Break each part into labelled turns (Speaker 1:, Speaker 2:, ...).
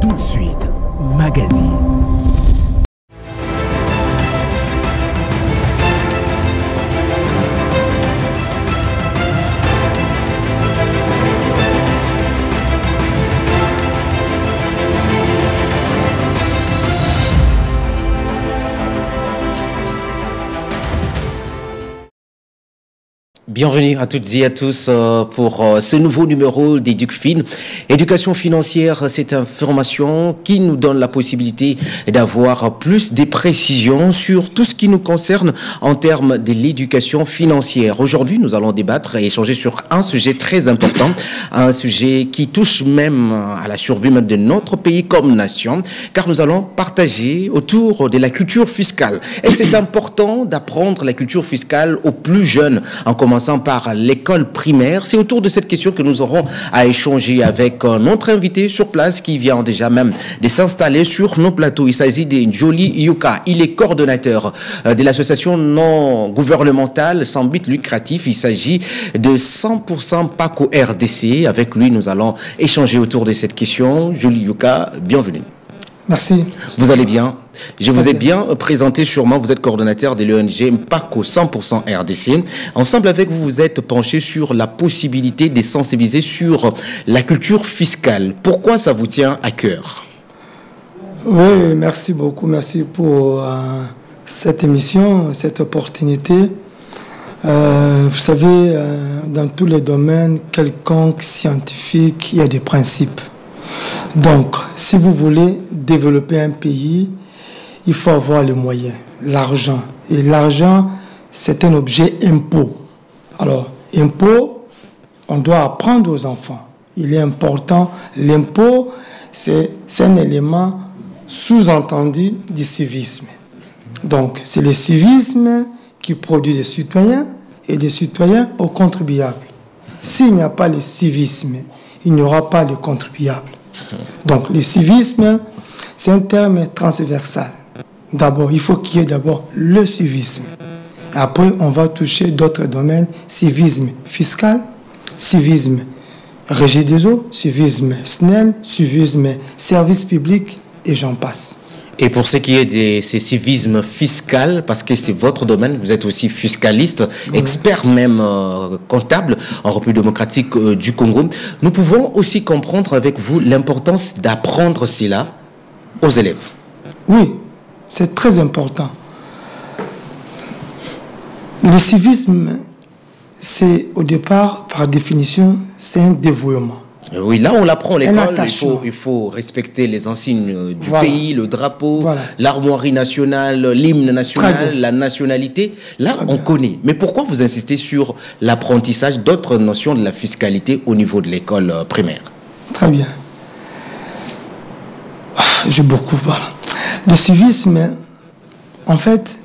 Speaker 1: Tout de suite, magazine.
Speaker 2: Bienvenue à toutes et à tous pour ce nouveau numéro d'EducFin. Éducation financière, c'est une formation qui nous donne la possibilité d'avoir plus de précisions sur tout ce qui nous concerne en termes de l'éducation financière. Aujourd'hui, nous allons débattre et échanger sur un sujet très important, un sujet qui touche même à la survie même de notre pays comme nation, car nous allons partager autour de la culture fiscale. Et c'est important d'apprendre la culture fiscale aux plus jeunes, en commençant par l'école primaire. C'est autour de cette question que nous aurons à échanger avec notre invité sur place qui vient déjà même de s'installer sur nos plateaux. Il s'agit de Njoli Yuka. Il est coordonnateur de l'association non gouvernementale sans but lucratif. Il s'agit de 100% PACO RDC. Avec lui, nous allons échanger autour de cette question. Njoli Yuka, bienvenue.
Speaker 3: Merci.
Speaker 2: Vous allez bien? Je vous ai bien présenté sûrement, vous êtes coordonnateur de l'ONG PACO 100% RDC. Ensemble avec vous, vous êtes penché sur la possibilité de sensibiliser sur la culture fiscale. Pourquoi ça vous tient à cœur?
Speaker 3: Oui, merci beaucoup. Merci pour cette émission, cette opportunité. Vous savez, dans tous les domaines quelconques scientifiques, il y a des principes. Donc, si vous voulez développer un pays, il faut avoir les moyens, l'argent. Et l'argent, c'est un objet impôt. Alors, impôt, on doit apprendre aux enfants. Il est important. L'impôt, c'est un élément sous-entendu du civisme. Donc, c'est le civisme qui produit des citoyens et des citoyens aux contribuables. S'il n'y a pas le civisme, il n'y aura pas de contribuables. Donc, le civisme, c'est un terme transversal. D'abord, il faut qu'il y ait d'abord le civisme. Après, on va toucher d'autres domaines, civisme fiscal, civisme régie des eaux, civisme SNEL, civisme service public, et j'en passe.
Speaker 2: Et pour ce qui est de ce civisme fiscal, parce que c'est votre domaine, vous êtes aussi fiscaliste, expert même comptable en République démocratique du Congo, nous pouvons aussi comprendre avec vous l'importance d'apprendre cela aux élèves.
Speaker 3: Oui, c'est très important. Le civisme, c'est au départ, par définition, c'est un dévouement.
Speaker 2: Oui, là on l'apprend à l'école, il faut respecter les insignes du pays, le drapeau, l'armoirie nationale, l'hymne national, la nationalité. Là on connaît. Mais pourquoi vous insistez sur l'apprentissage d'autres notions de la fiscalité au niveau de l'école primaire?
Speaker 3: Très bien. J'ai beaucoup parlé. Le civisme, en fait,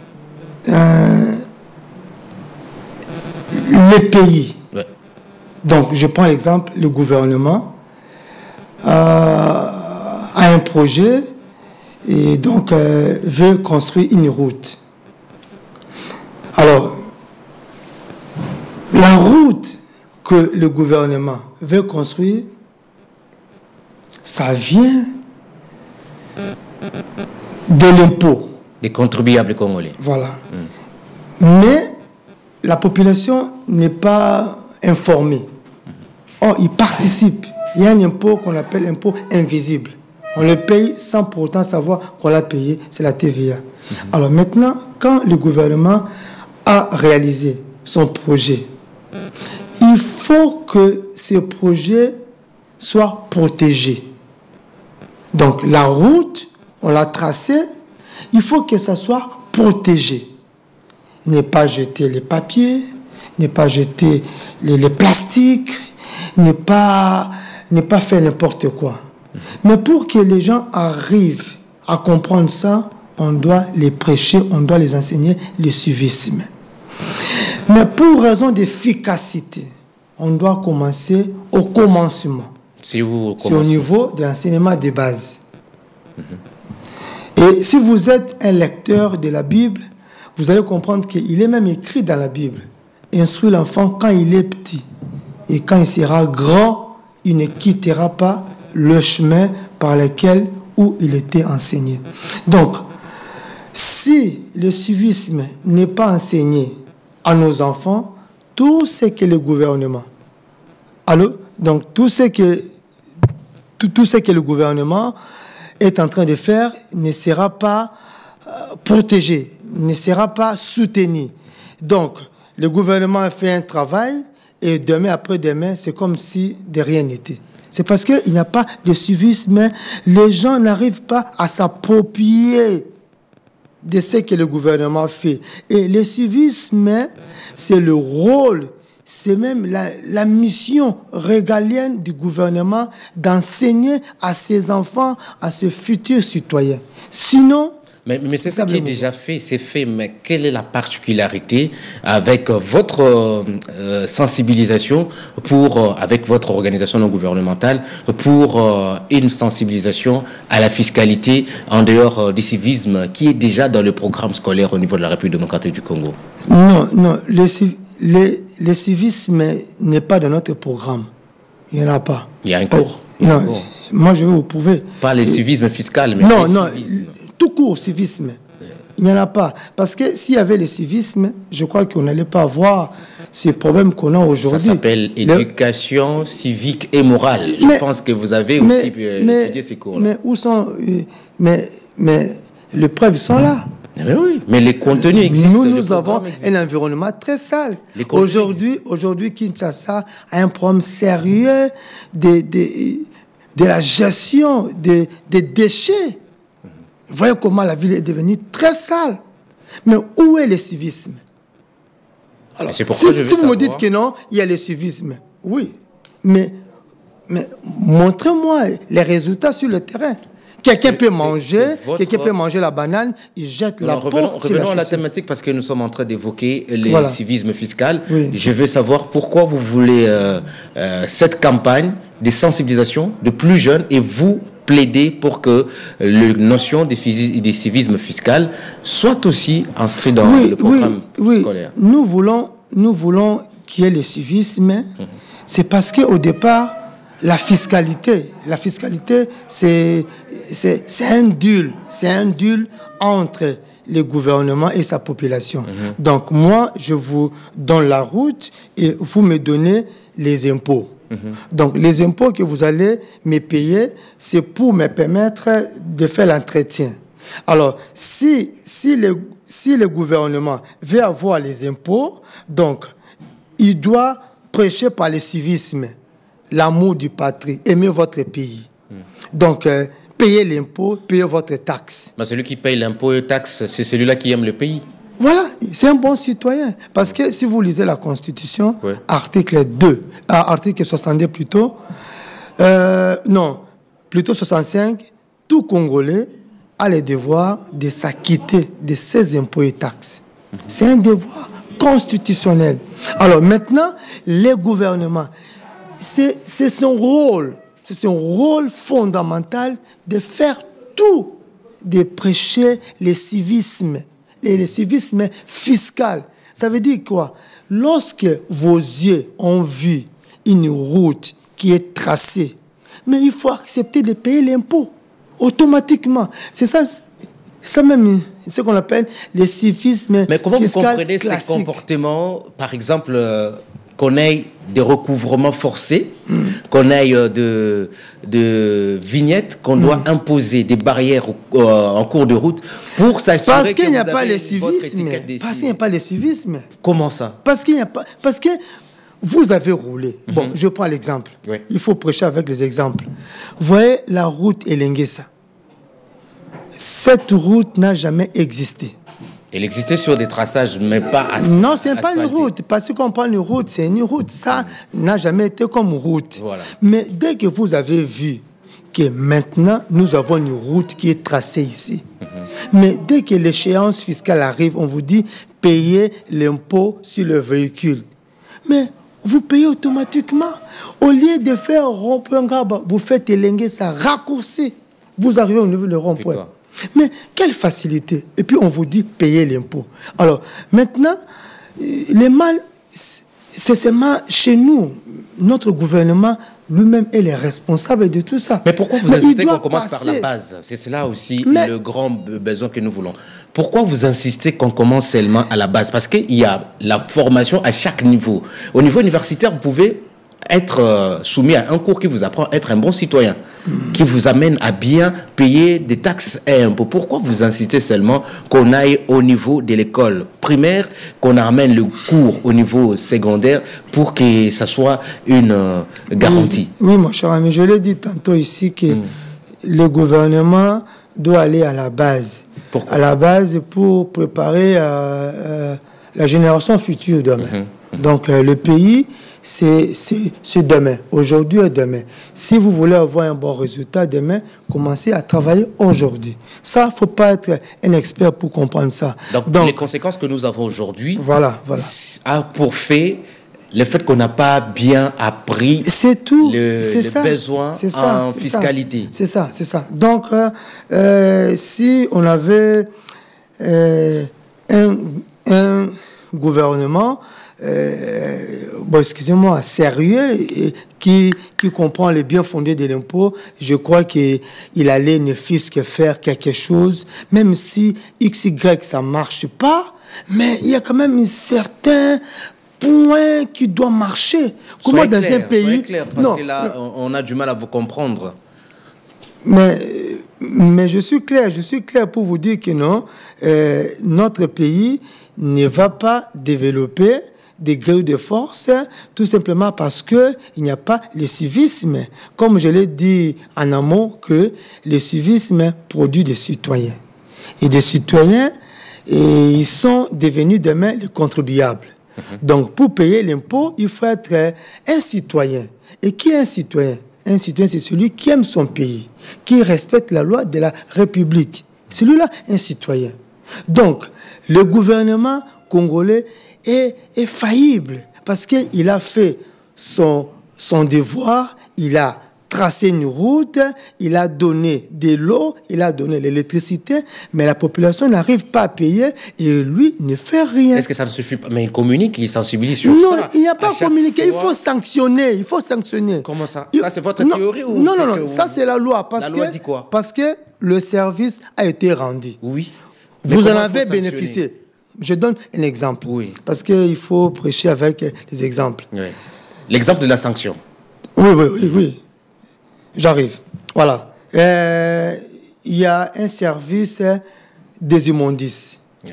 Speaker 3: les pays. Donc, je prends l'exemple, le gouvernement a un projet et donc veut construire une route. Alors, la route que le gouvernement veut construire, ça vient de l'impôt.
Speaker 2: Des contribuables congolais.
Speaker 3: Voilà. Mais la population n'est pas informée. Or, ils participent. Il y a un impôt qu'on appelle impôt invisible. On le paye sans pour autant savoir qu'on l'a payé, c'est la TVA. Alors maintenant, quand le gouvernement a réalisé son projet, il faut que ce projet soit protégé. Donc la route, on l'a tracée, il faut que ça soit protégé. Ne pas jeter les papiers, ne pas jeter les plastiques, ne pas faire n'importe quoi. Mais pour que les gens arrivent à comprendre ça, on doit les prêcher, on doit les enseigner le civisme. Mais pour raison d'efficacité, on doit commencer au commencement. C'est au niveau de l'enseignement de base. Et si vous êtes un lecteur de la Bible, vous allez comprendre qu'il est même écrit dans la Bible. Instruis l'enfant quand il est petit. Et quand il sera grand, il ne quittera pas le chemin par lesquelles où il était enseigné. Donc, si le civisme n'est pas enseigné à nos enfants, tout ce que le gouvernement, donc tout ce que le gouvernement est en train de faire ne sera pas protégé, ne sera pas soutenu. Donc, le gouvernement a fait un travail et demain après-demain, c'est comme si de rien n'était. C'est parce qu'il n'y a pas de civisme, les gens n'arrivent pas à s'approprier de ce que le gouvernement fait. Et le civisme, c'est le rôle, c'est même la mission régalienne du gouvernement d'enseigner à ses enfants, à ses futurs citoyens. Sinon,
Speaker 2: mais c'est ça qui est déjà fait, c'est fait. Mais quelle est la particularité avec votre sensibilisation avec votre organisation non gouvernementale pour une sensibilisation à la fiscalité en dehors du civisme qui est déjà dans le programme scolaire au niveau de la République démocratique du Congo?
Speaker 3: Non, le civisme n'est pas dans notre programme. Il n'y en a pas.
Speaker 2: Il y a un cours.
Speaker 3: Non, moi je vais vous prouver.
Speaker 2: Pas le civisme fiscal, mais
Speaker 3: non,
Speaker 2: civisme.
Speaker 3: Tout court civisme. Il n'y en a pas. Parce que s'il y avait le civisme, je crois qu'on n'allait pas avoir ces problèmes qu'on a aujourd'hui.
Speaker 2: Ça s'appelle éducation civique et morale. Je pense que vous avez aussi étudié ces cours-là.
Speaker 3: Mais où sont... Mais les preuves sont là.
Speaker 2: Mais oui, mais les contenus existent.
Speaker 3: Nous avons un environnement très sale. Aujourd'hui, Kinshasa a un problème sérieux de la gestion des déchets. Vous voyez comment la ville est devenue très sale. Mais où est le civisme? Alors, si vous me dites que non, il y a le civisme. Oui. Mais montrez-moi les résultats sur le terrain. Quelqu'un peut manger la banane, il jette la peau.
Speaker 2: Revenons à la thématique parce que nous sommes en train d'évoquer le civisme fiscal.
Speaker 3: Oui.
Speaker 2: Je veux savoir pourquoi vous voulez cette campagne de sensibilisation de plus jeunes et vous plaider pour que la notion de civisme fiscal soit aussi inscrite dans le programme scolaire.
Speaker 3: Nous voulons qu'il y ait le civisme. C'est parce qu'au départ, la fiscalité, c'est un deal entre le gouvernement et sa population. Donc moi, je vous donne la route et vous me donnez les impôts. Donc les impôts que vous allez me payer, c'est pour me permettre de faire l'entretien. Alors, si le gouvernement veut avoir les impôts, donc il doit prêcher par le civisme, l'amour du patrie, aimer votre pays. Donc, payez l'impôt, payez votre taxe.
Speaker 2: Mais celui qui paye l'impôt et taxe, c'est celui-là qui aime le pays.
Speaker 3: Voilà, c'est un bon citoyen. Parce que si vous lisez la Constitution, article 62 plutôt, plutôt 65, tout Congolais a le devoir de s'acquitter de ses impôts et taxes. C'est un devoir constitutionnel. Alors maintenant, les gouvernements, c'est son rôle fondamental de faire tout, de prêcher le civisme. Et le civisme fiscal. Ça veut dire quoi? Lorsque vos yeux ont vu une route qui est tracée, mais il faut accepter de payer l'impôt automatiquement. C'est ça même, ce qu'on appelle le civisme fiscal.
Speaker 2: Mais comment vous comprenez
Speaker 3: classique.
Speaker 2: ces comportements, par exemple, qu'on ait des recouvrements forcés, qu'on ait de vignettes, qu'on doit imposer des barrières en cours de route pour s'assurer que
Speaker 3: vous avez
Speaker 2: votre
Speaker 3: étiquette. Parce qu'il n'y a pas le civisme.
Speaker 2: Comment ça?
Speaker 3: Parce que vous avez roulé. Bon, je prends l'exemple.
Speaker 2: Oui.
Speaker 3: Il faut prêcher avec les exemples. Vous voyez la route Elenguessa. Cette route n'a jamais existé.
Speaker 2: Elle existait sur des traçages, mais pas asphaltés.
Speaker 3: Non, ce n'est pas une route. Parce qu'on parle d'une route, c'est une route. Ça n'a jamais été comme route.
Speaker 2: Voilà.
Speaker 3: Mais dès que vous avez vu que maintenant, nous avons une route qui est tracée ici. Mais dès que l'échéance fiscale arrive, on vous dit payez l'impôt sur le véhicule. Mais vous payez automatiquement. Au lieu de faire rond-point, vous faites élenguer ça, raccourci. Vous arrivez au niveau du rond-point. Mais quelle facilité. Et puis on vous dit payer l'impôt. Alors maintenant, les mal, c'est seulement chez nous. Notre gouvernement lui-même est le responsable de tout ça.
Speaker 2: Mais pourquoi vous insistez qu'on commence par la base? C'est cela aussi le grand besoin que nous voulons. Pourquoi vous insistez qu'on commence seulement à la base? Parce qu'il y a la formation à chaque niveau. Au niveau universitaire, vous pouvez être soumis à un cours qui vous apprend à être un bon citoyen, qui vous amène à bien payer des taxes et impôts. Pourquoi vous insistez seulement qu'on aille au niveau de l'école primaire, qu'on amène le cours au niveau secondaire pour que ça soit une garantie?
Speaker 3: Oui, mon cher ami, je l'ai dit tantôt ici que le gouvernement doit aller à la base.
Speaker 2: Pourquoi?
Speaker 3: À la base pour préparer la génération future demain. Donc le pays, c'est demain, aujourd'hui et demain. Si vous voulez avoir un bon résultat demain, commencez à travailler aujourd'hui. Ça, il ne faut pas être un expert pour comprendre ça.
Speaker 2: Donc les conséquences que nous avons aujourd'hui a pour fait le fait qu'on n'a pas bien appris le besoin en fiscalité.
Speaker 3: C'est ça. Donc, si on avait un gouvernement excusez-moi, sérieux et qui comprend les bien fondés de l'impôt, je crois qu'il allait ne fût-ce que faire quelque chose, même si XY ça marche pas, mais il y a quand même un certain point qui doit marcher. Comment dans un pays...
Speaker 2: Clair, parce que là, on a du mal à vous comprendre.
Speaker 3: Mais je suis clair pour vous dire que non, notre pays ne va pas développer des grèves de force, tout simplement parce qu'il n'y a pas le civisme. Comme je l'ai dit en amont, que le civisme produit des citoyens. Et des citoyens, ils sont devenus demain les contribuables. Donc, pour payer l'impôt, il faut être un citoyen. Et qui est un citoyen? Un citoyen, c'est celui qui aime son pays, qui respecte la loi de la République. Celui-là, un citoyen. Donc, le gouvernement congolais est faillible parce qu'il a fait son devoir, il a tracé une route, il a donné de l'eau, il a donné l'électricité, mais la population n'arrive pas à payer et lui ne fait rien.
Speaker 2: Est-ce que ça ne suffit pas? Mais il communique, il sensibilise sur ça.
Speaker 3: Non, il n'y a pas communiqué, il faut sanctionner,
Speaker 2: Comment ça? Ça, c'est votre théorie ou
Speaker 3: non, ça c'est la loi.
Speaker 2: La loi dit quoi?
Speaker 3: Parce que le service a été rendu.
Speaker 2: Oui.
Speaker 3: Vous en avez bénéficié. Je donne un exemple. Oui. Parce qu'il faut prêcher avec les exemples.
Speaker 2: Oui. L'exemple de la sanction.
Speaker 3: Oui. J'arrive. Voilà. Il y a un service des immondices. Oui.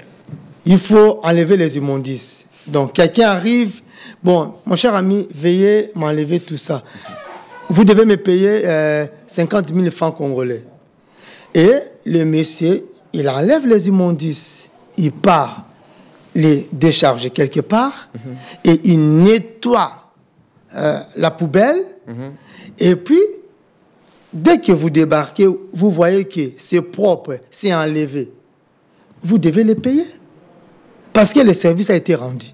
Speaker 3: Il faut enlever les immondices. Donc, quelqu'un arrive. Bon, mon cher ami, veuillez m'enlever tout ça. Vous devez me payer 50 000 francs congolais. Et le monsieur, il enlève les immondices. Il part les décharger quelque part et il nettoie la poubelle. Et puis, dès que vous débarquez, vous voyez que c'est propre, c'est enlevé. Vous devez les payer parce que le service a été rendu.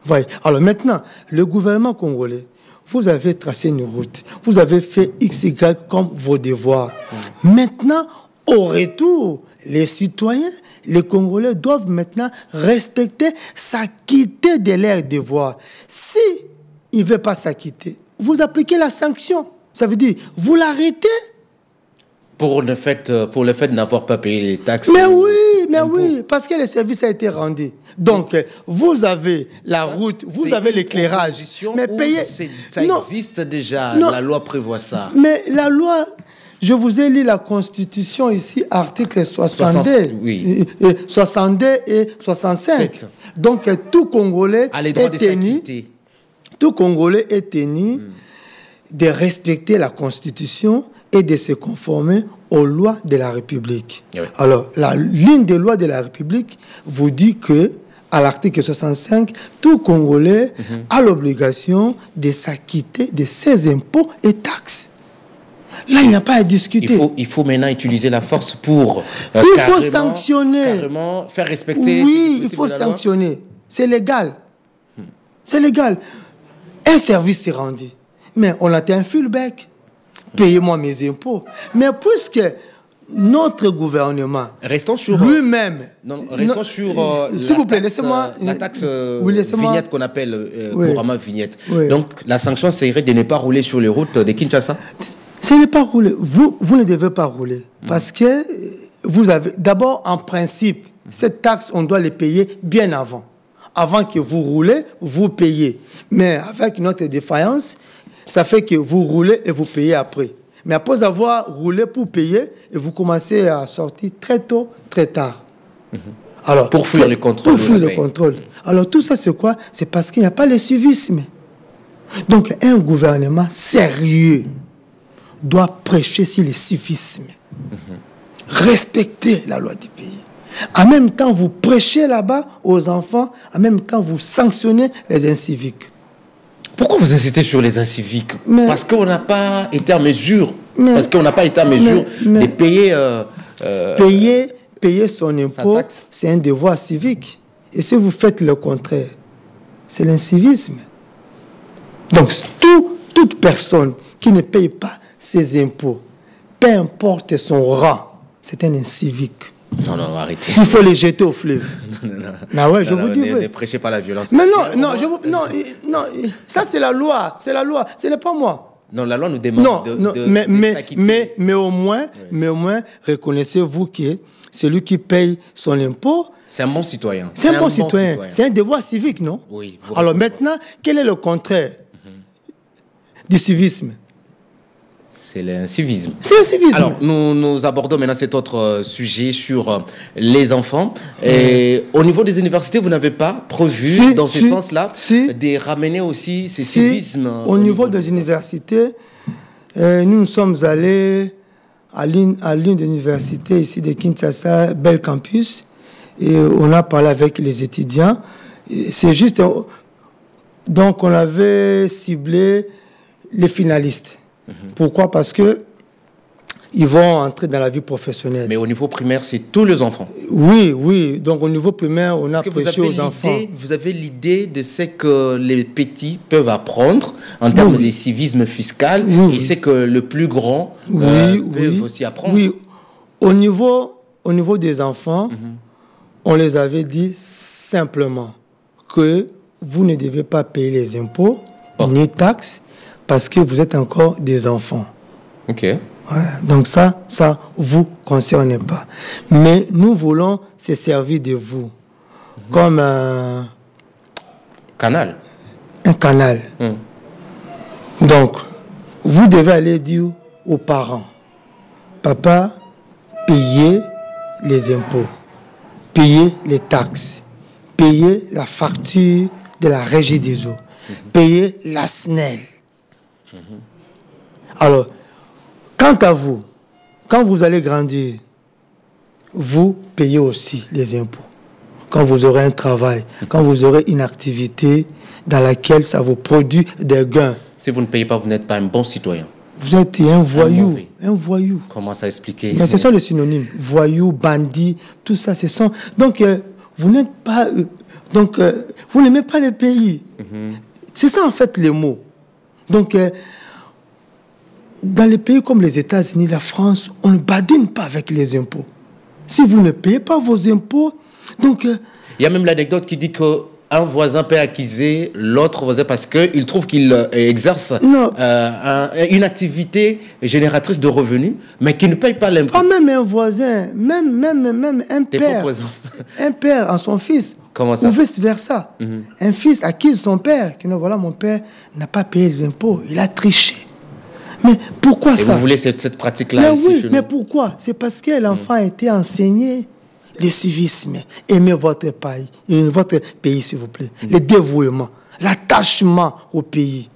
Speaker 3: Voyez. Alors maintenant, le gouvernement congolais, vous avez tracé une route, vous avez fait XY comme vos devoirs. Maintenant, au retour, les citoyens, les Congolais doivent maintenant respecter, s'acquitter de leurs devoirs. Si il ne veut pas s'acquitter, vous appliquez la sanction. Ça veut dire, vous l'arrêtez.
Speaker 2: Pour le fait de n'avoir pas payé les taxes.
Speaker 3: Mais oui, parce que le service a été rendu. Donc, vous avez la route, vous avez l'éclairage.
Speaker 2: Mais payez. Ça existe déjà, la loi prévoit ça.
Speaker 3: Mais la loi... Je vous ai lu la Constitution ici, article 62 et 65. Donc, tout Congolais est tenu de respecter la Constitution et de se conformer aux lois de la République. Oui. Alors, la ligne des lois de la République vous dit que, à l'article 65, tout Congolais a l'obligation de s'acquitter de ses impôts et taxes. Là, il n'y a pas à discuter.
Speaker 2: Il faut maintenant utiliser la force pour
Speaker 3: sanctionner.
Speaker 2: Faire respecter.
Speaker 3: Oui, il faut sanctionner. C'est légal. C'est légal. Un service est rendu. Mais on a été un fullback. Payez-moi mes impôts. Mais puisque notre gouvernement,
Speaker 2: restons sur
Speaker 3: lui-même...
Speaker 2: restons sur
Speaker 3: s'il vous plaît, laissez-moi...
Speaker 2: La taxe
Speaker 3: oui,
Speaker 2: vignette qu'on appelle
Speaker 3: oui.
Speaker 2: couramment vignette.
Speaker 3: Oui.
Speaker 2: Donc, la sanction serait de ne pas rouler sur les routes de Kinshasa?
Speaker 3: Ce n'est pas rouler. Vous ne devez pas rouler. Parce que vous avez... D'abord, en principe, cette taxe, on doit les payer bien avant. Avant que vous roulez, vous payez. Mais avec notre défaillance, ça fait que vous roulez et vous payez après. Mais après avoir roulé pour payer, et vous commencez à sortir très tôt, très tard. Alors,
Speaker 2: pour fuir le contrôle.
Speaker 3: Pour fuir le contrôle. Alors tout ça, c'est quoi? C'est parce qu'il n'y a pas le civisme. Donc un gouvernement sérieux doit prêcher sur le civisme. Respecter la loi du pays. En même temps, vous prêchez là-bas aux enfants, en même temps, vous sanctionnez les inciviques.
Speaker 2: Pourquoi vous insistez sur les inciviques? Parce qu'on n'a pas été en mesure, de payer...
Speaker 3: Payer son impôt, c'est un devoir civique. Et si vous faites le contraire, c'est l'incivisme. Donc, toute personne qui ne paye pas ses impôts, peu importe son rang, c'est un incivique.
Speaker 2: Non, arrêtez.
Speaker 3: Il faut les jeter au fleuve. Non, ouais, je vous dis.
Speaker 2: Ne prêchez pas la violence.
Speaker 3: Mais non, ça c'est la loi. C'est la loi. Ce n'est pas moi.
Speaker 2: Non, la loi nous demande
Speaker 3: mais au moins, reconnaissez-vous que celui qui paye son impôt,
Speaker 2: c'est un bon citoyen.
Speaker 3: C'est un bon citoyen. C'est un devoir civique, non?
Speaker 2: Oui.
Speaker 3: Alors maintenant, quel est le contraire du civisme?
Speaker 2: C'est l'incivisme.
Speaker 3: C'est le civisme.
Speaker 2: Alors, nous abordons maintenant cet autre sujet sur les enfants. Et au niveau des universités, vous n'avez pas prévu, dans ce sens-là, de ramener aussi ce civisme
Speaker 3: au niveau des universités, nous sommes allés à l'une des universités ici de Kinshasa, Bel Campus, et on a parlé avec les étudiants. C'est juste... Donc, on avait ciblé les finalistes. Pourquoi? Parce que ils vont entrer dans la vie professionnelle.
Speaker 2: Mais au niveau primaire, c'est tous les enfants.
Speaker 3: Oui. Donc au niveau primaire, on a prêché aux enfants.
Speaker 2: Vous avez l'idée de ce que les petits peuvent apprendre en termes de civisme fiscal et ce que le plus grand peut aussi apprendre. Oui.
Speaker 3: Au niveau des enfants, on les avait dit simplement que vous ne devez pas payer les impôts ni taxes, parce que vous êtes encore des enfants.
Speaker 2: Ok.
Speaker 3: Ouais, donc ça vous concerne pas. Mais nous voulons se servir de vous comme un
Speaker 2: canal.
Speaker 3: Un canal. Donc, vous devez aller dire aux parents, papa, payez les impôts, payez les taxes, payez la facture de la régie des eaux, payez la SNEL. Alors, quant à vous, quand vous allez grandir, vous payez aussi les impôts. Quand vous aurez un travail, quand vous aurez une activité dans laquelle ça vous produit des gains.
Speaker 2: Si vous ne payez pas, vous n'êtes pas un bon citoyen.
Speaker 3: Vous êtes un voyou. Un voyou.
Speaker 2: Comment ça expliquer?
Speaker 3: Mais ce sont les synonymes. Voyou, bandit, tout ça, ce sont... Donc, vous n'êtes pas... vous n'aimez pas le pays. C'est ça, en fait, les mots. Donc, dans les pays comme les États-Unis, la France, on ne badine pas avec les impôts. Si vous ne payez pas vos impôts, donc...
Speaker 2: Il y a même l'anecdote qui dit qu'un voisin peut accuser l'autre voisin parce qu'il trouve qu'il exerce une activité génératrice de revenus, mais qui ne paye pas l'impôt.
Speaker 3: Pas même un voisin, même un père. Un père à son fils.
Speaker 2: Comment ça?
Speaker 3: Ou vice-versa. Un fils accuse son père. Que voilà, mon père n'a pas payé les impôts. Il a triché. Mais pourquoi ça?
Speaker 2: Vous voulez cette pratique-là ici chez nous?
Speaker 3: Mais pourquoi? C'est parce que l'enfant a été enseigné le civisme. Aimez votre pays, s'il vous plaît. Le dévouement, l'attachement au pays.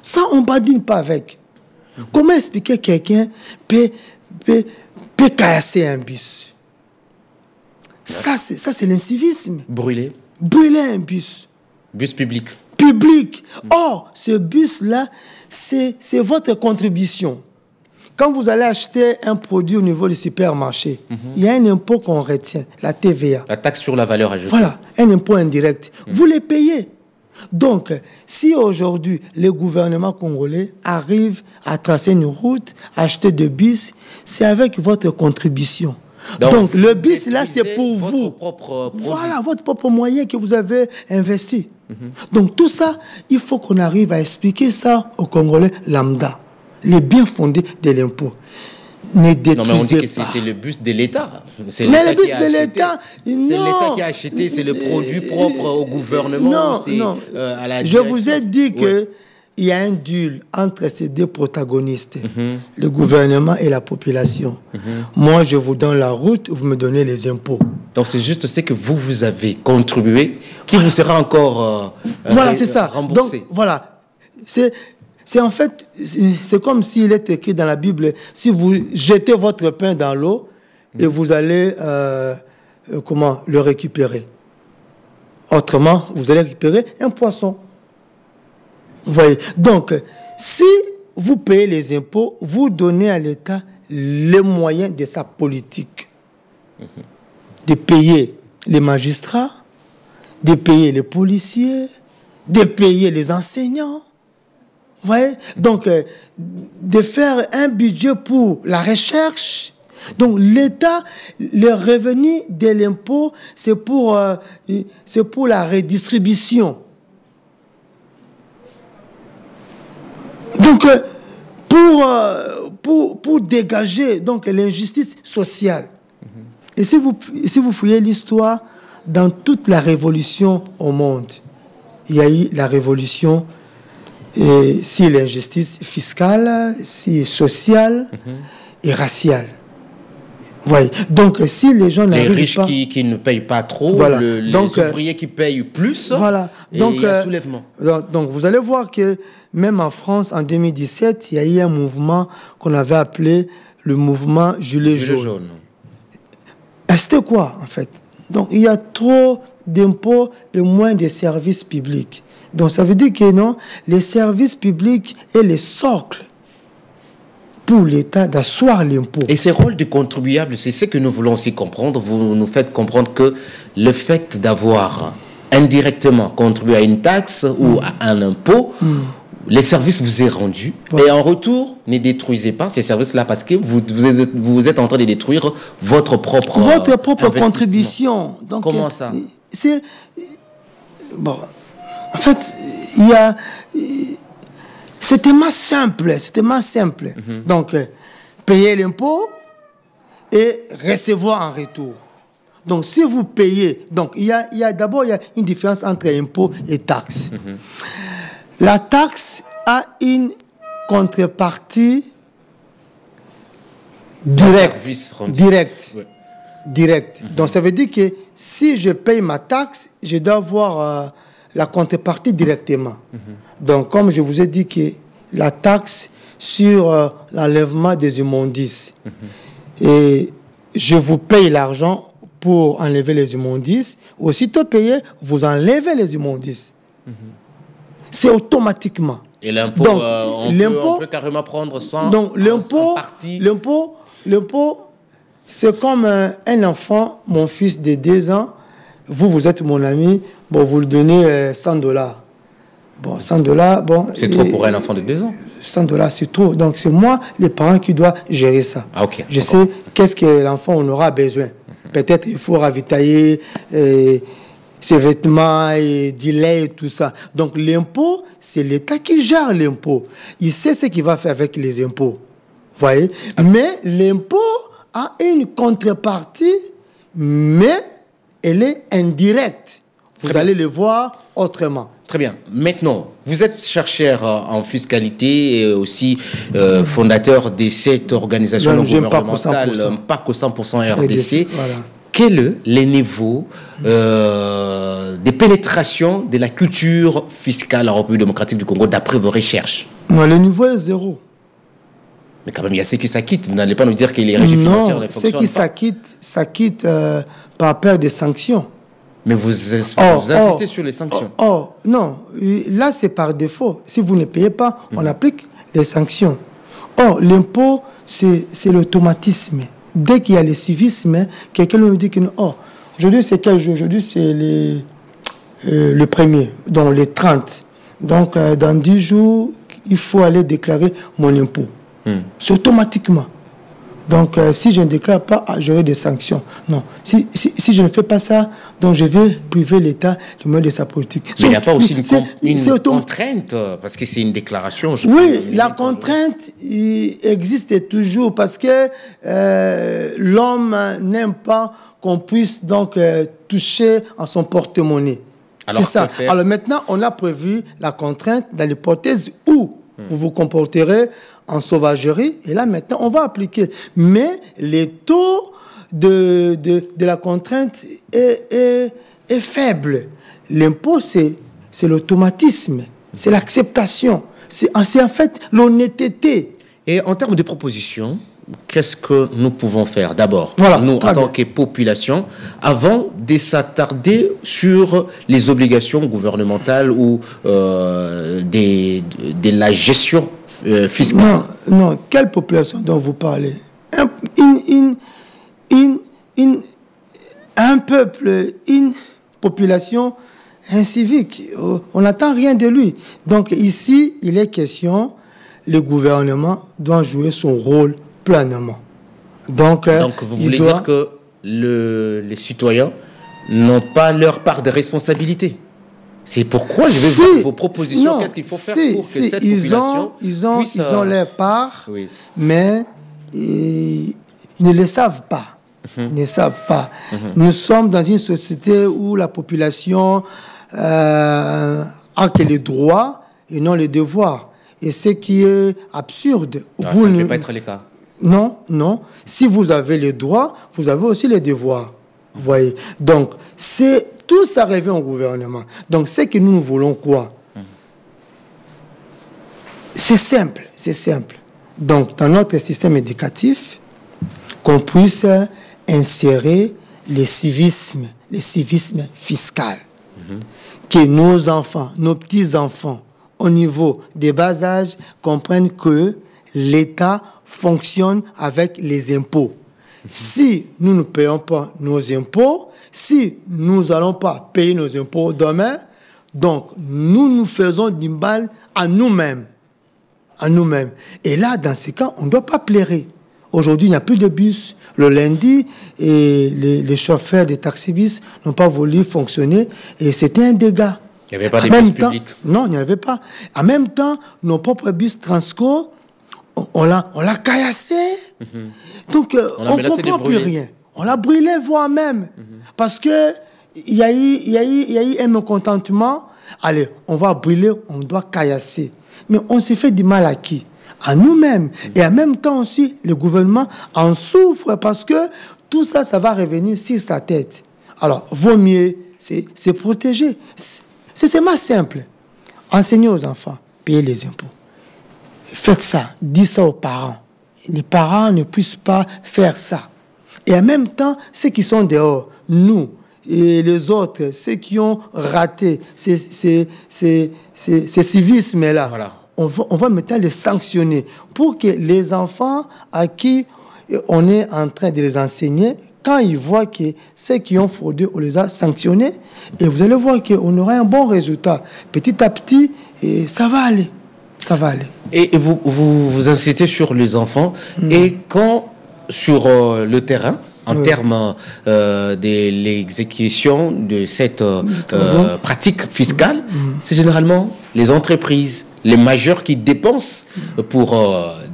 Speaker 3: Ça, on ne badine pas avec. Comment expliquer quelqu'un peut casser un bus? Ça, c'est l'incivisme.
Speaker 2: Brûler
Speaker 3: un bus.
Speaker 2: Bus public.
Speaker 3: Or, ce bus-là, c'est votre contribution. Quand vous allez acheter un produit au niveau du supermarché, il y a un impôt qu'on retient, la TVA.
Speaker 2: La taxe sur la valeur ajoutée.
Speaker 3: Voilà, un impôt indirect. Vous les payez. Donc, si aujourd'hui, le gouvernement congolais arrive à tracer une route, à acheter des bus, c'est avec votre contribution. Donc le bus, là, c'est pour vous. Voilà, votre propre moyen que vous avez investi. Donc, tout ça, il faut qu'on arrive à expliquer ça aux Congolais lambda. Les bien fondés de l'impôt. Ne détruisez pas. Non, mais on dit que
Speaker 2: c'est le bus de l'État.
Speaker 3: Mais le bus de l'État,
Speaker 2: c'est l'État qui a acheté, c'est le produit propre au gouvernement.
Speaker 3: Non. À la Je vous ai dit que il y a un duel entre ces deux protagonistes, le gouvernement et la population. Moi, je vous donne la route, vous me donnez les impôts.
Speaker 2: Donc, c'est juste ce que vous avez contribué qui vous sera encore
Speaker 3: voilà, c'est ça.
Speaker 2: Remboursé.
Speaker 3: Donc, voilà. C'est en fait, c'est comme s'il est écrit dans la Bible, si vous jetez votre pain dans l'eau et vous allez, le récupérer. Autrement, vous allez récupérer un poisson. Vous voyez. Donc, si vous payez les impôts, vous donnez à l'État les moyens de sa politique. De payer les magistrats, de payer les policiers, de payer les enseignants. Vous voyez? Donc, de faire un budget pour la recherche. Donc, l'État, le revenu de l'impôt, c'est pour la redistribution. Donc, pour dégager donc l'injustice sociale. Et si vous fouillez l'histoire, dans toute la révolution au monde, il y a eu la révolution, si l'injustice fiscale, si sociale et raciale. Ouais. Donc, si les gens n'arrivent pas...
Speaker 2: Les riches qui ne payent pas trop,
Speaker 3: voilà.
Speaker 2: les ouvriers qui payent plus,
Speaker 3: voilà. Donc,
Speaker 2: il y a un soulèvement.
Speaker 3: Donc, vous allez voir que même en France, en 2017, il y a eu un mouvement qu'on avait appelé le mouvement Gilets jaunes. C'était quoi, en fait? Donc, il y a trop d'impôts et moins de services publics. Donc, ça veut dire que non, les services publics est le socle pour l'État d'asseoir l'impôt.
Speaker 2: Et ce rôle du contribuable, c'est ce que nous voulons aussi comprendre. Vous nous faites comprendre que le fait d'avoir indirectement contribué à une taxe ou à un impôt, les services vous est rendu. Et en retour, ne détruisez pas ces services-là parce que vous êtes en train de détruire votre propre
Speaker 3: contribution. Donc,
Speaker 2: comment ça?
Speaker 3: C'est... Bon, en fait, il y a... C'est tellement simple. Donc, payer l'impôt et recevoir en retour. Donc, si vous payez... Donc, d'abord, il y a une différence entre impôt et taxe. La taxe a une contrepartie directe. Donc, ça veut dire que si je paye ma taxe, je dois avoir la contrepartie directement. Donc, comme je vous ai dit que la taxe sur l'enlèvement des immondices, et je vous paye l'argent pour enlever les immondices, aussitôt payé, vous enlevez les immondices. C'est automatiquement.
Speaker 2: Et l'impôt, on peut carrément prendre 100
Speaker 3: donc, l'impôt, c'est comme un enfant, mon fils de 2 ans, vous êtes mon ami, bon, vous lui donnez $100. Bon, $100, bon...
Speaker 2: C'est trop pour un enfant de 2 ans.
Speaker 3: $100, c'est trop. Donc, c'est moi, les parents, qui doivent gérer ça.
Speaker 2: Ah, ok.
Speaker 3: Je sais qu'est-ce que l'enfant en aura besoin. Peut-être il faut ravitailler ses vêtements et du lait et tout ça. Donc, l'impôt, c'est l'État qui gère l'impôt. Il sait ce qu'il va faire avec les impôts. Vous voyez? Mais l'impôt a une contrepartie, mais elle est indirecte. Vous allez le voir autrement.
Speaker 2: Très bien. Maintenant, vous êtes chercheur en fiscalité et aussi fondateur de cette organisation non gouvernementale, PAC au 100% RDC. Voilà. Quel est le niveau de pénétration de la culture fiscale en République démocratique du Congo d'après vos recherches?
Speaker 3: Le niveau est 0.
Speaker 2: Mais quand même, il y a ceux qui s'acquittent. Vous n'allez pas nous dire que les régies financières ne fonctionnent pas.
Speaker 3: Ceux qui s'acquittent par peur des sanctions.
Speaker 2: Mais vous insistez sur les sanctions.
Speaker 3: Non. Là, c'est par défaut. Si vous ne payez pas, on applique les sanctions. Or, l'impôt, c'est l'automatisme. Dès qu'il y a le civisme, quelqu'un me dit que non. Aujourd'hui, c'est quel jour? Aujourd'hui, c'est le 1er, donc les 30. Donc, dans 10 jours, il faut aller déclarer mon impôt. C'est automatiquement. Donc, si je ne déclare pas, j'aurai des sanctions. Non. Si je ne fais pas ça, donc je vais priver l'État du moyen de sa politique.
Speaker 2: Mais il n'y a pas aussi une contrainte, parce que c'est une déclaration.
Speaker 3: Oui, la contrainte existe toujours, parce que l'homme n'aime pas qu'on puisse donc toucher en son porte-monnaie. C'est ça. Alors maintenant, on a prévu la contrainte dans l'hypothèse où vous vous comporterez en sauvagerie, et là maintenant on va appliquer. Mais les taux de la contrainte est faible. L'impôt, c'est l'automatisme, c'est l'acceptation, c'est en fait l'honnêteté.
Speaker 2: Et en termes de propositions, qu'est-ce que nous pouvons faire d'abord,
Speaker 3: voilà,
Speaker 2: nous en tant que population, avant de s'attarder sur les obligations gouvernementales ou de la gestion fiscale?
Speaker 3: Non, quelle population dont vous parlez? Un peuple, une population incivique. On n'attend rien de lui. Donc ici, il est question, le gouvernement doit jouer son rôle pleinement. Donc
Speaker 2: vous voulez dire que les citoyens n'ont pas leur part de responsabilité? C'est pourquoi je vais voir vos propositions. Qu'est-ce qu'il faut faire pour que cette population puisse...
Speaker 3: Ils ont leur part,
Speaker 2: oui,
Speaker 3: mais ils ne le savent pas. Ils ne savent pas. Nous sommes dans une société où la population a que les droits et non les devoirs. Et ce qui est absurde.
Speaker 2: Ça ne peut pas être le cas.
Speaker 3: Non, non. Si vous avez les droits, vous avez aussi les devoirs. Vous voyez. Donc, tout ça revient au gouvernement. Donc, ce que nous voulons quoi? C'est simple, c'est simple. Donc, dans notre système éducatif, qu'on puisse insérer le civisme fiscal. Que nos enfants, nos petits-enfants, au niveau des bas âges, comprennent que l'État fonctionne avec les impôts. Si nous ne payons pas nos impôts, si nous n'allons pas payer nos impôts demain, donc nous nous faisons du mal à nous-mêmes. À nous-mêmes. Et là, dans ces cas, on ne doit pas plairer. Aujourd'hui, il n'y a plus de bus. Le lundi, et les chauffeurs des taxibus n'ont pas voulu fonctionner et c'était un dégât.
Speaker 2: Il n'y avait pas de bus publics.
Speaker 3: Non, il n'y en avait pas. En même temps, nos propres bus Transco, on l'a caillassé. Donc, on ne comprend plus rien. On l'a brûlé voire même. Parce que il y a eu un mécontentement. Allez, on va brûler, on doit caillasser. Mais on s'est fait du mal à qui? À nous-mêmes. Et en même temps aussi, le gouvernement en souffre parce que tout ça, ça va revenir sur sa tête. Alors, vaut mieux c'est protéger. C'est seulement simple. Enseignez aux enfants, payez les impôts. Faites ça, dites ça aux parents. Les parents ne puissent pas faire ça. Et en même temps, ceux qui sont dehors, nous et les autres, ceux qui ont raté ces civismes-là,
Speaker 2: voilà,
Speaker 3: on va maintenant les sanctionner pour que les enfants à qui on est en train de les enseigner, quand ils voient que ceux qui ont fraudé, on les a sanctionnés, et vous allez voir qu'on aura un bon résultat. Petit à petit, et ça va aller. Ça va aller.
Speaker 2: Et vous insistez sur les enfants, et quand sur le terrain, en termes de l'exécution de cette pratique fiscale, c'est généralement les entreprises, les majeurs qui dépensent pour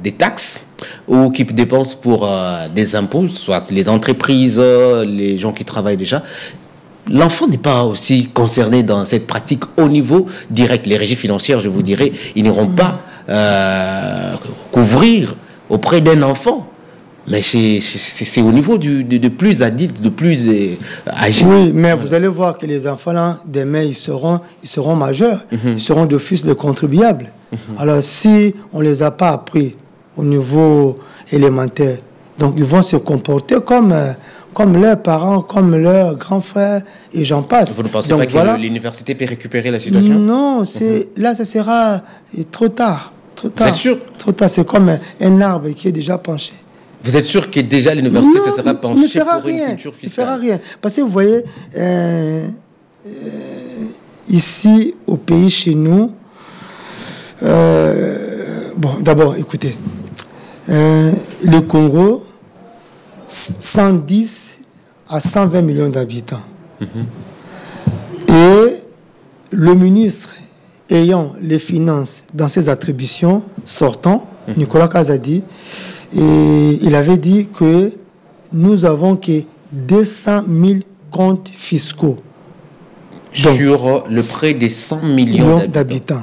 Speaker 2: des taxes ou qui dépensent pour des impôts, soit les entreprises, les gens qui travaillent déjà. L'enfant n'est pas aussi concerné dans cette pratique au niveau direct. Les régies financières, je vous dirais, ils n'iront pas couvrir auprès d'un enfant. Mais c'est au niveau de plus adultes, de plus âgés.
Speaker 3: Oui, mais vous allez voir que les enfants, là, demain, ils seront majeurs. Ils seront d'office de contribuables. Alors, si on ne les a pas appris au niveau élémentaire, donc ils vont se comporter comme leurs parents, comme leurs grands frères, et j'en passe.
Speaker 2: Vous ne pensez
Speaker 3: donc,
Speaker 2: pas que l'université peut récupérer la situation?
Speaker 3: Non, là, ça sera trop tard. Trop tard.
Speaker 2: Vous êtes sûr?
Speaker 3: Trop tard, c'est comme un arbre qui est déjà penché.
Speaker 2: Vous êtes sûr que déjà l'université se sera penchée pour une culture fiscale?
Speaker 3: Il ne fera rien. Parce que vous voyez, ici au pays, chez nous, bon, d'abord, écoutez, le Congo, 110 à 120 millions d'habitants. Et le ministre ayant les finances dans ses attributions sortant, Nicolas Kazadi, et il avait dit que nous avons que 200 000 comptes fiscaux. Donc,
Speaker 2: sur le près des 100 millions d'habitants.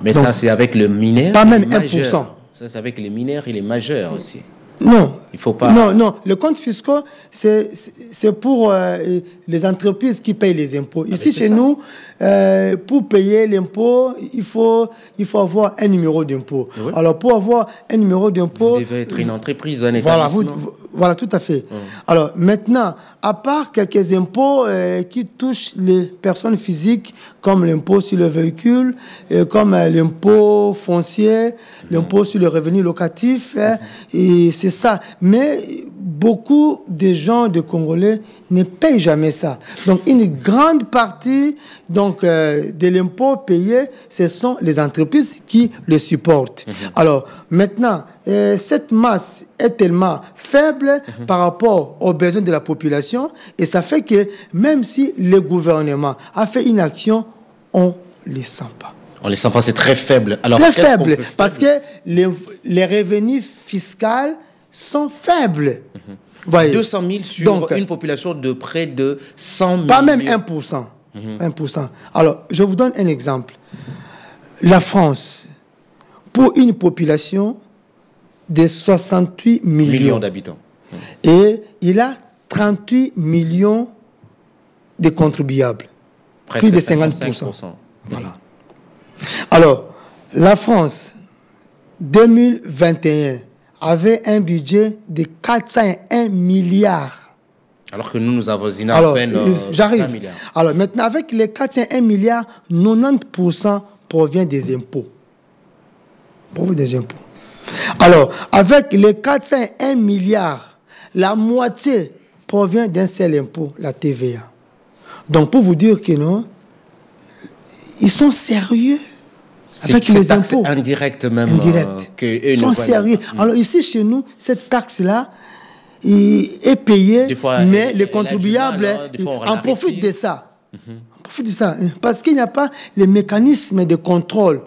Speaker 2: Mais donc, ça, c'est avec le mineur.
Speaker 3: Pas même 1%. Ça,
Speaker 2: c'est avec les mineurs et les majeurs aussi.
Speaker 3: Non.
Speaker 2: Il faut pas...
Speaker 3: Non. Le compte fiscal, c'est pour les entreprises qui payent les impôts. Ici, chez nous, pour payer l'impôt, il faut avoir un numéro d'impôt. Oui. Alors, pour avoir un numéro d'impôt...
Speaker 2: Vous devez être une entreprise, un établissement.
Speaker 3: Voilà, tout à fait. Alors, maintenant, à part quelques impôts qui touchent les personnes physiques, comme l'impôt sur le véhicule, comme l'impôt foncier, l'impôt sur le revenu locatif, et c'est ça. Mais beaucoup de gens de Congolais ne payent jamais ça. Donc, une grande partie de l'impôt payé, ce sont les entreprises qui le supportent. Alors, maintenant, cette masse est tellement faible par rapport aux besoins de la population, et ça fait que même si le gouvernement a fait une action, on ne les sent pas.
Speaker 2: On ne les sent pas, c'est très faible. Alors,
Speaker 3: très faible, parce que les revenus fiscaux sont faibles.
Speaker 2: 200 000 sur une population de près de 100 000.
Speaker 3: Pas même 1%. 1%. Alors, je vous donne un exemple. La France, pour une population de 68 millions
Speaker 2: d'habitants.
Speaker 3: Et il a 38 millions de contribuables.
Speaker 2: Presque
Speaker 3: plus de 50%.
Speaker 2: Voilà.
Speaker 3: Alors, la France, 2021, avait un budget de 401 milliards.
Speaker 2: Alors que nous avoisinons à peine 20 milliards.
Speaker 3: Alors, maintenant, avec les 401 milliards, 90% provient des impôts. Alors, avec les 401 milliards, la moitié provient d'un seul impôt, la TVA. Donc, pour vous dire que non, ils sont sérieux avec les impôts.
Speaker 2: Indirects même.
Speaker 3: Indirect. Ils sont sérieux. Alors, ici, chez nous, cette taxe-là est payée, mais les contribuables en profitent de ça. En profitent de ça. Parce qu'il n'y a pas les mécanismes de contrôle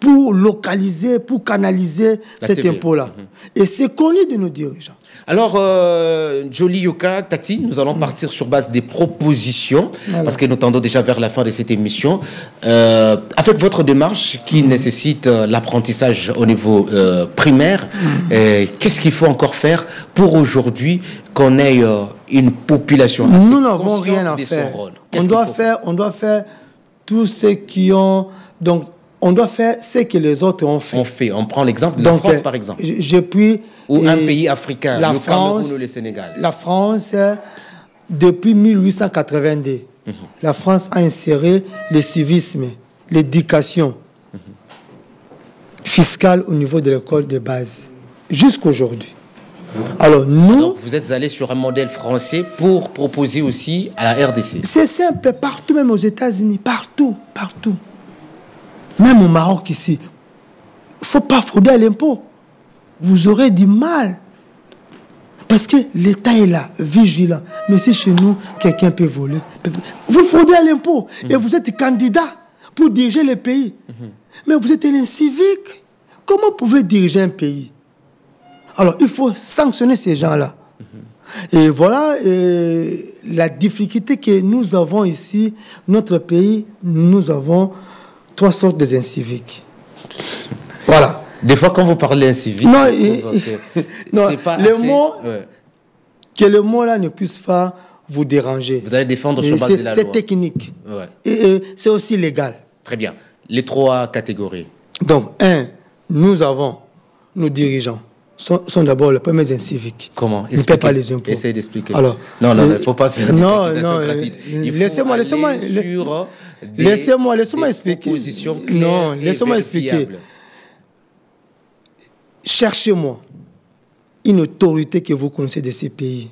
Speaker 3: pour localiser, pour canaliser cet impôt-là. Et c'est connu de nos dirigeants.
Speaker 2: Alors, Joli Yoka, Tati, nous allons partir sur base des propositions, parce que nous tendons déjà vers la fin de cette émission. Avec votre démarche qui nécessite l'apprentissage au niveau primaire, qu'est-ce qu'il faut encore faire pour aujourd'hui qu'on ait une population assez
Speaker 3: Nous n'avons rien à faire. On doit faire tout ce qui ont... Donc, on doit faire ce que les autres ont fait.
Speaker 2: On prend l'exemple de la France, par exemple. Ou un pays africain, le Cameroun ou le Sénégal.
Speaker 3: La France, depuis 1882, la France a inséré le civisme, l'éducation fiscale au niveau de l'école de base, jusqu'aujourd'hui. Alors, nous...
Speaker 2: vous êtes allé sur un modèle français pour proposer aussi à la RDC.
Speaker 3: C'est simple, partout, même aux États-Unis, partout. Même au Maroc ici, il ne faut pas frauder à l'impôt. Vous aurez du mal. Parce que l'État est là, vigilant. Mais si chez nous, quelqu'un peut voler, vous fraudez à l'impôt. Et vous êtes candidat pour diriger le pays. Mais vous êtes un incivique. Comment pouvez-vous diriger un pays? Alors, il faut sanctionner ces gens-là. Et voilà la difficulté que nous avons ici. Notre pays, nous avons 3 sortes d'inciviques. Voilà.
Speaker 2: Des fois, quand vous parlez incivique,
Speaker 3: non, pas le assez... mot, que le mot-là ne puisse pas vous déranger.
Speaker 2: Vous allez défendre sur base de la loi.
Speaker 3: C'est technique. Et c'est aussi légal.
Speaker 2: Très bien. Les 3 catégories.
Speaker 3: Donc, nous avons nos dirigeants. Sont d'abord les premiers inciviques.
Speaker 2: Comment?
Speaker 3: Ils ne paient pas les impôts.
Speaker 2: Essayez d'expliquer.
Speaker 3: Alors,
Speaker 2: non, il ne faut pas faire
Speaker 3: gratuite. Laissez-moi expliquer. Non, laissez-moi expliquer. Cherchez-moi une autorité que vous connaissez de ces pays.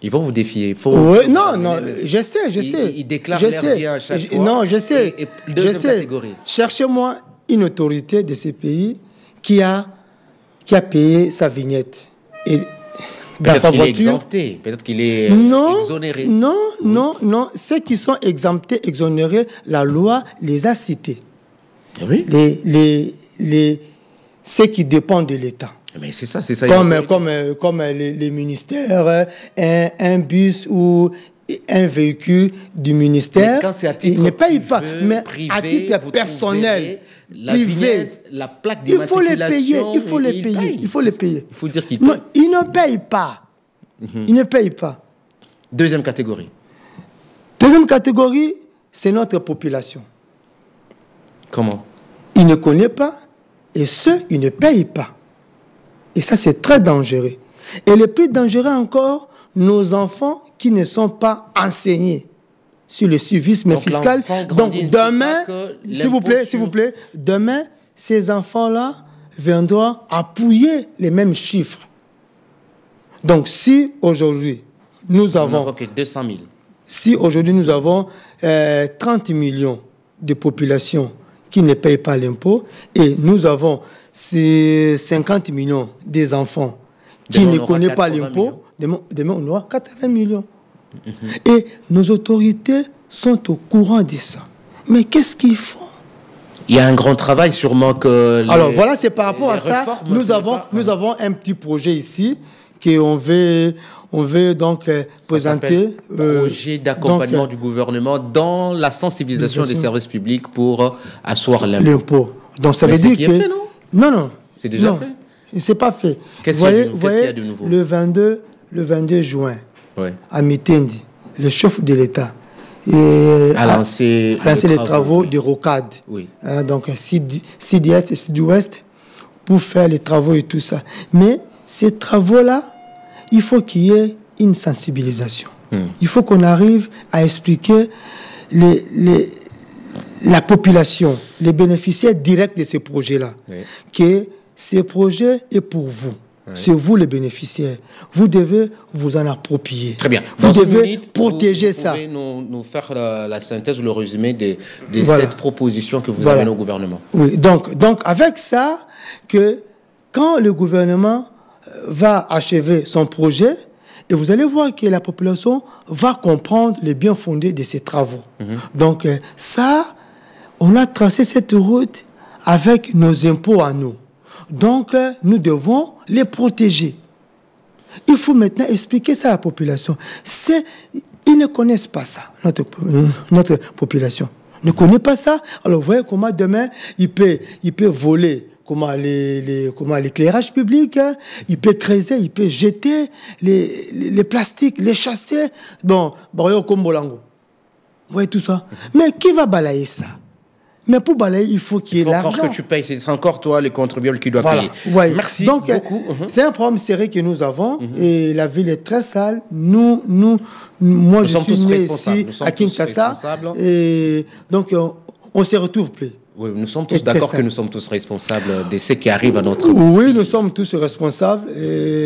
Speaker 2: Ils vont vous défier.
Speaker 3: Oui, non, je sais.
Speaker 2: Ils déclarent l'air bien à chaque fois.
Speaker 3: Non, je sais.
Speaker 2: Et deuxième catégorie.
Speaker 3: Cherchez-moi une autorité de ces pays qui a payé sa vignette. Et dans sa voiture.
Speaker 2: Peut-être qu'il est exempté. Peut-être qu'il est exonéré.
Speaker 3: Non. Ceux qui sont exemptés, exonérés, la loi les a cités.
Speaker 2: Oui.
Speaker 3: Ceux qui dépendent de l'État.
Speaker 2: Mais c'est ça.
Speaker 3: Comme les ministères, un bus ou un véhicule du ministère.
Speaker 2: Mais quand c'est à titre
Speaker 3: ils ne payent pas.
Speaker 2: Mais
Speaker 3: privé, à titre personnel,
Speaker 2: privé, vignette, la plaque d'immatriculation,
Speaker 3: il faut les payer. Il
Speaker 2: faut dire qu'ils
Speaker 3: payent. Non, ils ne payent pas. Ils ne payent pas.
Speaker 2: Deuxième catégorie.
Speaker 3: Deuxième catégorie, c'est notre population.
Speaker 2: Comment?
Speaker 3: Ils ne connaissent pas et ceux, ils ne payent pas. Et ça, c'est très dangereux. Et le plus dangereux encore, nos enfants qui ne sont pas enseignés sur le civisme fiscal. Donc demain, s'il vous plaît, demain, ces enfants-là viendront appuyer les mêmes chiffres. Donc si aujourd'hui, nous avons
Speaker 2: que 200 000.
Speaker 3: Si aujourd'hui nous avons 30 millions de population qui ne payent pas l'impôt et nous avons ces 50 millions des enfants qui ne connaissent pas l'impôt, demain on aura 80 millions. Et nos autorités sont au courant de ça. Mais qu'est-ce qu'ils font?
Speaker 2: Il y a un grand travail sûrement que...
Speaker 3: Alors voilà, c'est par rapport à ça, nous avons un petit projet ici qu'on veut donc présenter.
Speaker 2: Projet d'accompagnement du gouvernement dans la sensibilisation des services publics pour asseoir l'impôt.
Speaker 3: Donc ça veut dire que...
Speaker 2: Fait,
Speaker 3: non.
Speaker 2: C'est déjà fait.
Speaker 3: C'est pas fait.
Speaker 2: Qu'est-ce qu'il y a de nouveau?
Speaker 3: Le 22 juin, à Mitendi, le chef de l'État a lancé les travaux de rocade. Oui. Donc Sud-Est et Sud-Ouest pour faire les travaux et tout ça. Mais ces travaux-là, il faut qu'il y ait une sensibilisation. Il faut qu'on arrive à expliquer la population, les bénéficiaires directs de ces projets-là, que ces projets est pour vous. C'est vous les bénéficiaires. Vous devez vous en approprier.
Speaker 2: Très bien.
Speaker 3: Vous devez protéger ça.
Speaker 2: Vous pouvez nous faire la synthèse ou le résumé de cette proposition que vous amenez au gouvernement.
Speaker 3: Oui. Donc avec ça, que quand le gouvernement va achever son projet, et vous allez voir que la population va comprendre les bien fondés de ces travaux. Donc ça, on a tracé cette route avec nos impôts à nous. Donc nous devons les protéger. Il faut maintenant expliquer ça à la population. Ils ne connaissent pas ça, notre population ne connaît pas ça. Alors vous voyez comment demain il peut voler comment l'éclairage public, il peut creuser, il peut jeter les plastiques, les chasser. Bon, comme Bolango. Vous voyez tout ça. Mais qui va balayer ça? Mais pour balayer, il faut qu'il y ait l'argent. Il faut encore
Speaker 2: que tu payes. C'est encore toi, les contribuables, qui doivent payer.
Speaker 3: Ouais.
Speaker 2: Merci
Speaker 3: donc,
Speaker 2: beaucoup.
Speaker 3: C'est un problème sérieux que nous avons. Et la ville est très sale. Moi, je suis né ici à Kinshasa. Et donc, on se retrouve plus.
Speaker 2: Oui, nous sommes tous d'accord que nous sommes tous responsables de ce qui arrive à notre pays.
Speaker 3: Oui, nous sommes tous responsables.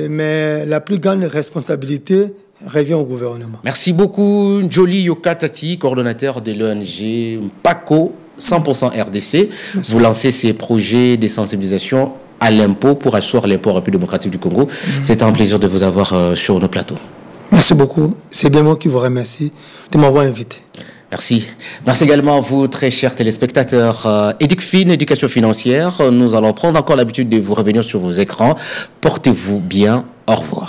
Speaker 3: Mais la plus grande responsabilité revient au gouvernement.
Speaker 2: Merci beaucoup, Jolie Yokatati, coordonnateur de l'ONG PACO 100% RDC. Vous lancez ces projets de sensibilisation à l'impôt pour asseoir l'impôt en République démocratique du Congo. C'est un plaisir de vous avoir sur nos plateaux.
Speaker 3: Merci beaucoup. C'est bien moi qui vous remercie de m'avoir invité.
Speaker 2: Merci. Merci également à vous, très chers téléspectateurs. EducFin, éducation financière. Nous allons prendre encore l'habitude de vous revenir sur vos écrans. Portez-vous bien. Au revoir.